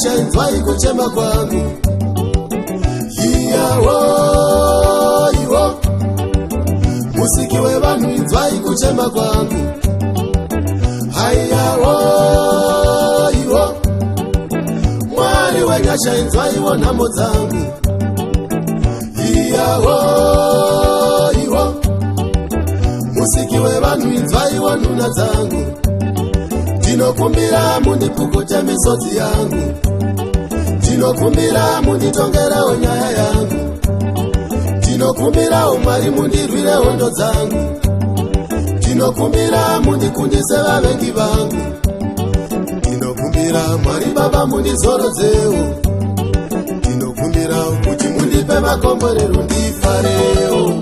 Shenzwai kuchema kwangu Iyawo iwo Musiki we vanhu inzwai kuchema kwangu Iyawo iwo Mwari wenyasha inzwai wo nhamo dzangu Iyawo iwo Musiki we vanhu inzwai wo nhuna dzangu Ndinokumbira mundipukute misodzi yangu Ndinokumbira munditongerawo nyaya yangu Ndinokumbira Mwari mundirwire hondo dzangu Ndinokumbira mundikundise vavengi vangu Ndinokumbira Mwari Baba mundizorodzewo Ndinokumbira kuti mundipe makomborero ndifarewo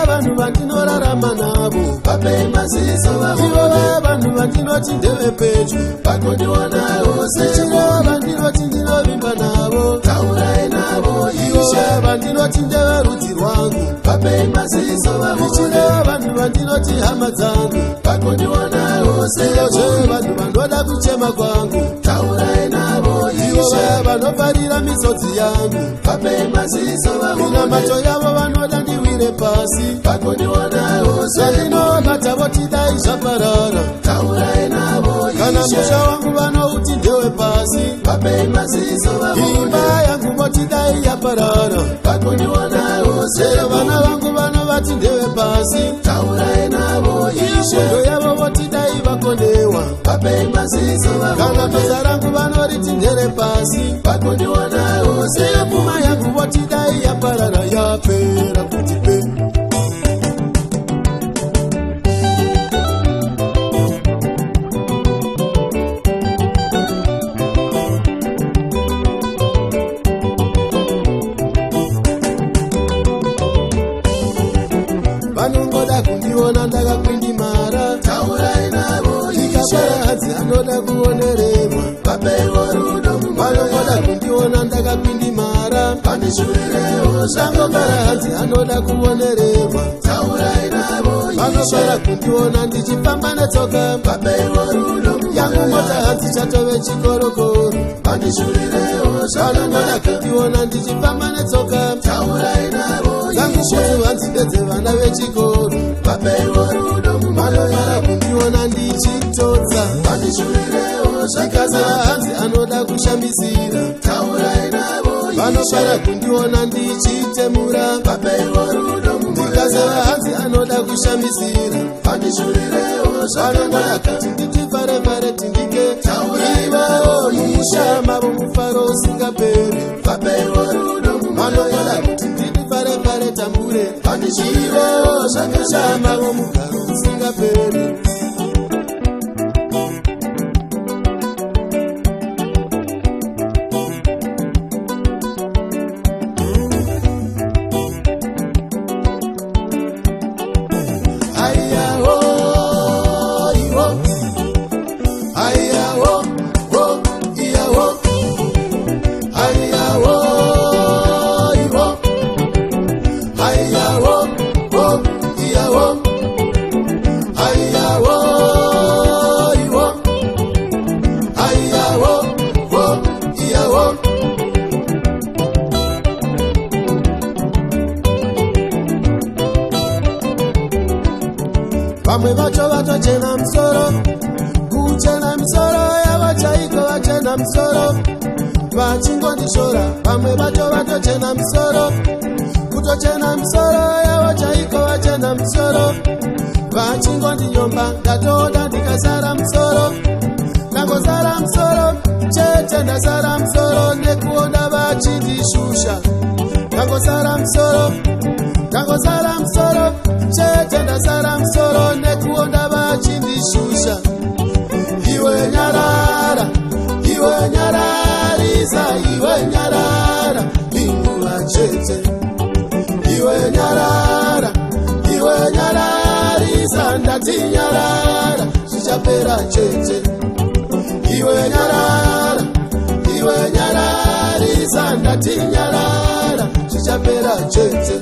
Vanhu vandinorarama navo vape maziso ivo vanhu vandinoti ndeve pedyo vakondiwonawo sechivo vandinoti ndinovimba navo taurai navo ivo vandinoti ndeve rudzi rwangu vape maziso ichivo vanhu vandinoti hama dzangu vakondiwonawo sechivo vanhu vanoda kuchema kwangu taurai navo ivo vanofarira misodzi yangu vape maziso mina macho yavo vanoda ndiwire pasi vakondiwonawo zvandinobata votidai zvaparara taurai navo kana musha wangu vanouti ndewe pasi vape maziso imba yangu votidai yaparara vakondiwonawo sero vana vangu vanovati ndewe pasi taurai navo ishondo yavo votidai vakondewa vape maziso kana basa rangu vanoriti ndere pasi vakondiwonawo sero pfuma yangu votidai yaparara yapera kuti pe vanongoda kundiona ndakakwindimara taurai navo ikapara hadzi anoda kuonererwa vapewo rudo vanongoda kundiona ndakakwindimara pandishurirewo zvangogara hadzi anoda kuonererwa taurai navo vanogara kundiona ndichifamba netsoka vapewo rudo yangu mota hadzi chatove chikorokoro pandishurirewo vanongoda kundiona ndichifamba netsoka taurai navo yangu kuti vanzidedze vana vechikoro vapewo rudo vanogara kundiona ndichitodza pandishurirewo zvikaza hanzi anoda kushambisira taurai navo vanogara kundiona ndichitemura vapewo rudo ndikaza hanzi anoda kushambisira pandishurirewo vanogara kuti nditifare tindike ivo mushama vomufaro usingaperi vapewo rudo vanogara kuti nditifare tambure pandishivo zvakashama vomugaro usingaperi Vamwe vacho vatochena musoro, kuchena musoro yavo chaiko vachena musoro, vachingondishora. Vamwe vacho vatochena musoro, kutochena musoro yavo chaiko vachana musoro, vachingondiyomba ndatoda ndikasara musoro. Ndangosara musoro chete, ndasara musoro nekuona vachindishusha. Ndangosara musoro chete, ndasara musoro nekuona vachindishusha. Iwe nyarara, iwe nyararisa, iwe nyarara inguva chete. Iwe nyarara, iwe nyararisa, ndati nyarara zvichapera chete. Iwe nyarara, iwe nyararisa, ndati nyarara zvichapera chete.